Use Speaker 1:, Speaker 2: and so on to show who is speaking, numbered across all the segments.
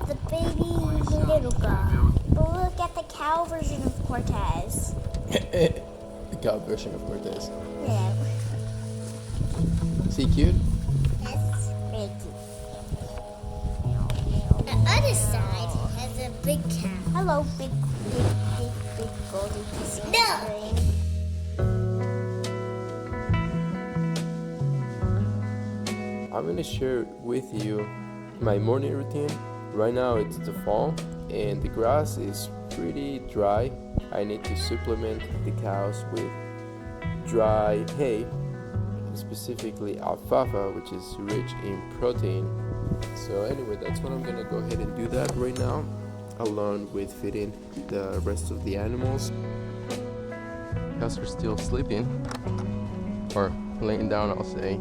Speaker 1: the baby little guy. But look at the cow version of Cortez.
Speaker 2: The cow version of Cortez.
Speaker 1: Yeah.
Speaker 2: Is he cute?
Speaker 1: Yes. Very cute. The other side has a big cow. Hello, big golden kissing ring.
Speaker 2: I'm gonna share with you my morning routine. Right now it's the fall and the grass is pretty dry. I need to supplement the cows with dry hay, specifically alfalfa, which is rich in protein. So anyway, that's what I'm gonna go ahead and do that right now, along with feeding the rest of the animals. Cows are still sleeping, or laying down, I'll say.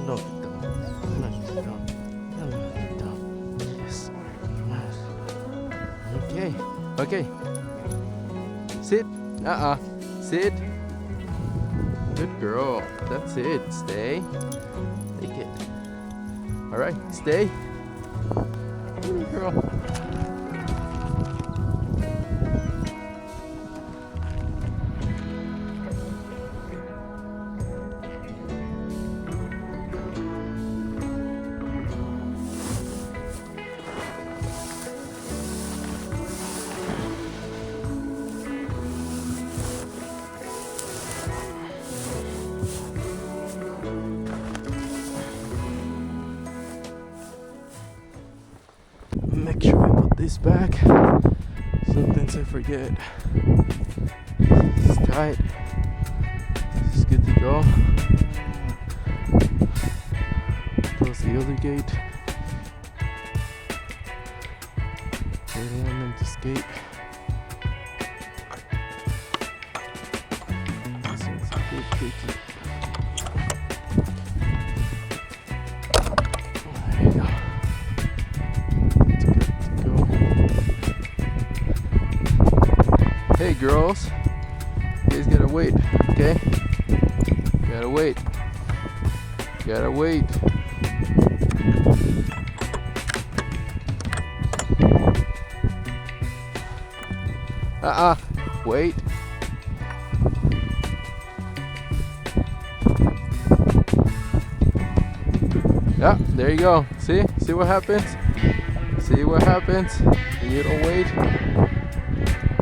Speaker 3: No, yes. Okay. Sit. Sit. Good girl. That's it. Stay. Take it. All right. Stay. Good girl. Make sure I put this back. Sometimes I forget. It's tight. This is good to go. Close the other gate. I don't want them to escape. This one's a bit tricky. There you go. Hey girls, you guys gotta wait, okay? Gotta wait. Wait. Yeah, there you go. See what happens? See what happens when you don't wait?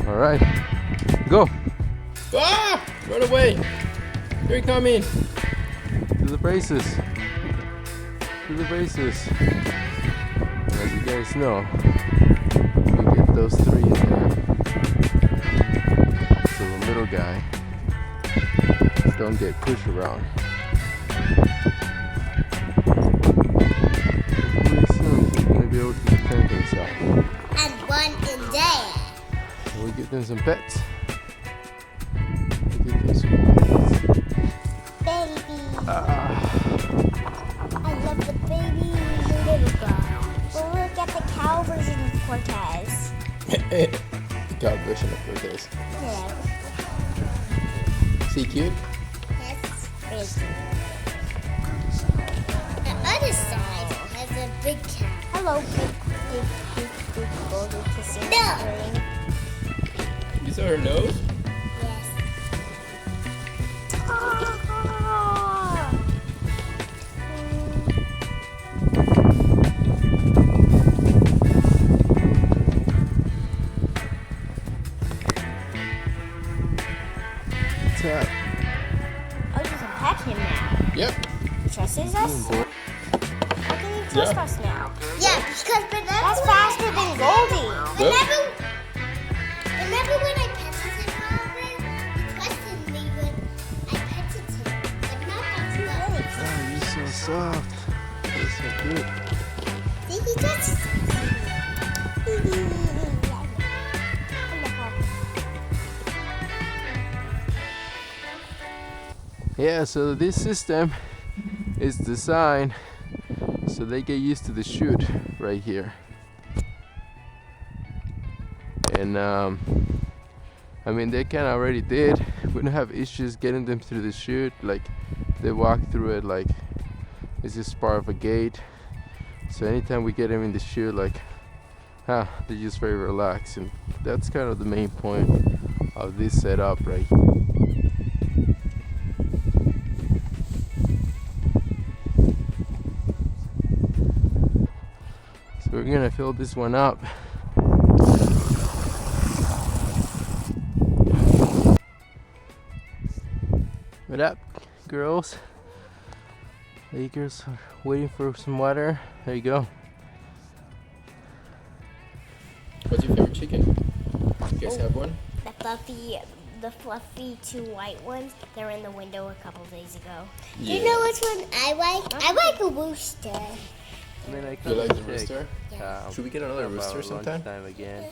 Speaker 3: All right, go.
Speaker 2: Ah! Run away! Here he coming!
Speaker 3: To the braces. As you guys know, we get those three in there. So the little guy don't get pushed around. Pretty soon he's gonna be able to defend himself.
Speaker 1: And one in there.
Speaker 3: We'll get them some pets.
Speaker 1: Baby. I love the baby little guy. But look at the cow version of Cortez.
Speaker 2: The cow version of Cortez.
Speaker 1: Yeah.
Speaker 2: Is he cute?
Speaker 1: Yes. Very cute. The other side has a big cow. Hello, big golden kissing ring.
Speaker 2: You saw her nose?
Speaker 1: Yes.
Speaker 3: What's up?
Speaker 1: Oh, you can pet him now.
Speaker 2: Yep.
Speaker 1: Trusts us? How can you trust
Speaker 2: Yeah.
Speaker 1: us now? Yeah, because that's faster than Goldie. Remember when I petted him, Robin? He questioned me when I petted him. But now that's good.
Speaker 3: Oh, you're so soft. You're so good.
Speaker 1: See, he touches us.
Speaker 3: Yeah, so this system is designed so they get used to the chute right here. And I mean, they kind of already did. We don't have issues getting them through the chute. Like, they walk through it like it's just part of a gate. So anytime we get them in the chute, like, they're just very relaxed. And that's kind of the main point of this setup right here. So we're gonna fill this one up. What up, girls? The girls are waiting for some water. There you go.
Speaker 2: What's your favorite chicken? You guys have one?
Speaker 1: The fluffy 2 white ones. They were in the window a couple days ago.
Speaker 2: Yeah.
Speaker 1: You know which one I like? I like a rooster.
Speaker 3: I mean, I
Speaker 2: You like the rooster?
Speaker 1: Yeah.
Speaker 2: Should we get another rooster sometime?
Speaker 3: Time again.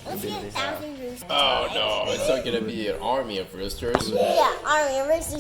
Speaker 1: Let's get 1,000 roosters.
Speaker 2: Oh no, it's not gonna be an army of roosters.
Speaker 1: Yeah, army of roosters.